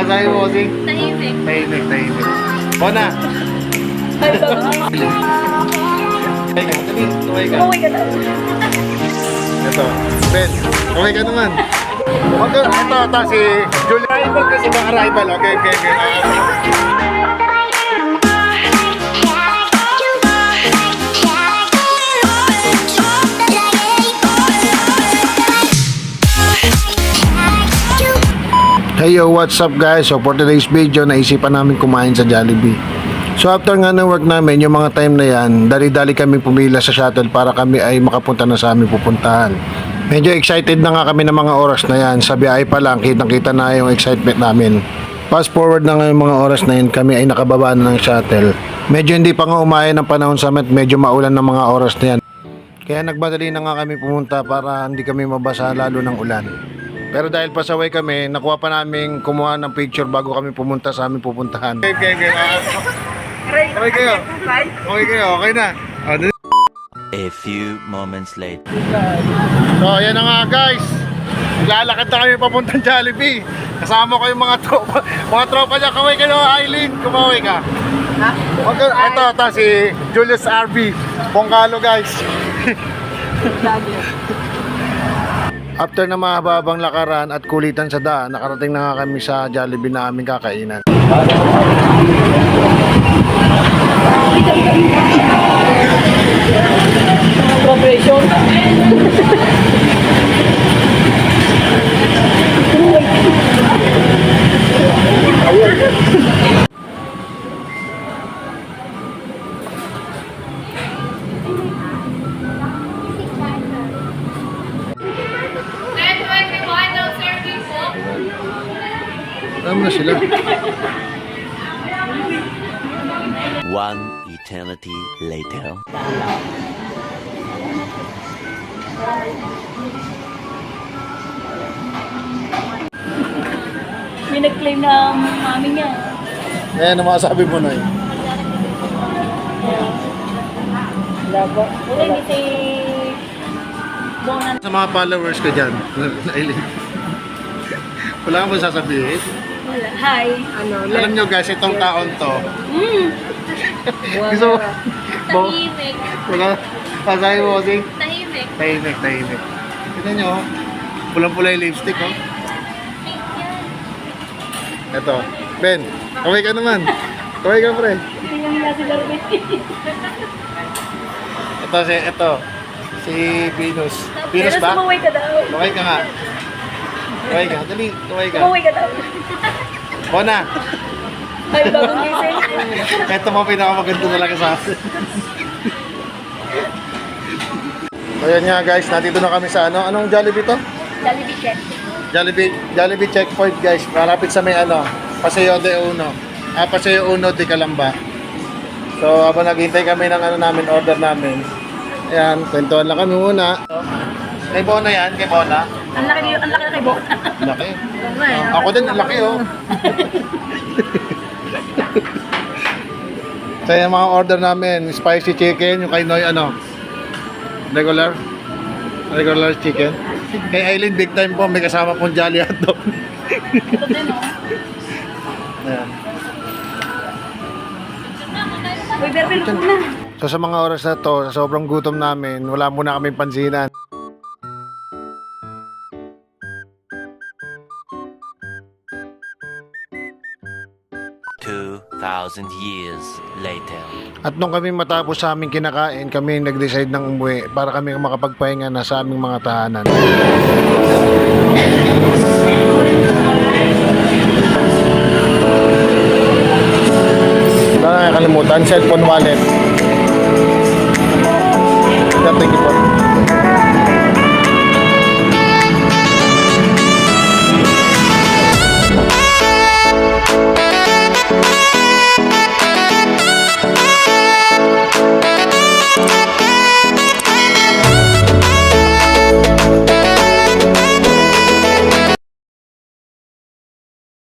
Masahe mo kasi? Tahimik. Tahimik, tahimik. Bona! Ay, dali, tuway ka. Umuwi ka daw. Ito, Ben, tuway ka naman. Ito, si Julia. Arrival kasi ba arrival? Okay. Hey yo, what's up guys? So for today's video, naisipan namin kumain sa Jollibee. So after nga ng work namin, yung mga time na yan, dali-dali kami pumila sa shuttle para kami ay makapunta na sa aming pupuntahan. Medyo excited na nga kami ng mga oras na yan. Sa biyahe pa lang, kitang-kita na yung excitement namin. Fast forward na nga yung mga oras na yun, kami ay nakababa na ng shuttle. Medyo hindi pa nga umaya ng panahon sa medyo maulan ng mga oras na yan. Kaya nagmadali na nga kami pumunta para hindi kami mabasa lalo ng ulan. Pero dahil pasaway kami, nakuha pa namin kumuha ng picture bago kami pumunta sa aming pupuntahan. Okay kayo? Okay na. A few moments later. So, yan na nga guys. Lalakad na kami papuntang Jollibee. Kasama ko yung mga tropa. Mga tropa niya, kaway kayo, Aileen. Kumaway ka. Ito, si Julius RB. Bongalo guys. After na mahababang lakaran at kulitan sa daan, nakarating na nga kami sa Jollibee na aming kakainan. Celebration. Alam na sila. One eternity later. May nag-claim ng mami niya. Ayan, ano masasabi mo na yun? Labo. Wala, hindi si Bonan. Sa mga followers ko dyan, Aileen. Wala kang sasabihin. Wala. Hi. Alam nyo guys, itong taon to. Gusto mo? Tahimik. Wala. Masahe mo kasi? Tahimik. Tahimik. Tignan nyo, pulang-pula yung lipstick, oh. Ito, Ben, kaway ka naman. Kaway ka, pre. Hindi lang nila si Larbet. Ito, si Venus. Venus Pero ba? sumuwi ka daw. Kaway ka nga. Kaway ka, dali, kaway ka. Sumuwi ka daw. Bona! Ay, bagong gising. Ito mo pinakamaganda talaga sa akin. So yan nga guys, nandito na kami sa ano. Anong Jollibee to? Jollibee check. Jollibee checkpoint guys. Malapit sa may ano, Paseo de Uno. Paseo Uno de Calamba. So habang naghintay kami ng ano namin, order namin. Ayan, kwentuhan lang kami muna. Kay Bona yan, kay Bona. Ang laki na kay Bo. Laki. Ako din, ang laki oh. So yung mga order namin, spicy chicken, yung kay Noy ano, regular chicken. Kay Aileen, big time po, may kasama pong Jolly Hotdog. Ito din, oh. Ayan. Uy, Berbel, muna. So sa mga oras na to, sa sobrang gutom namin, wala muna kaming pansinan. Thousand years later. At nung kami matapos sa aming kinakain, kami nag-decide ng umuwi para kami makapagpahinga na sa aming mga tahanan. Wala na nakalimutan, cellphone wallet. Thank you po.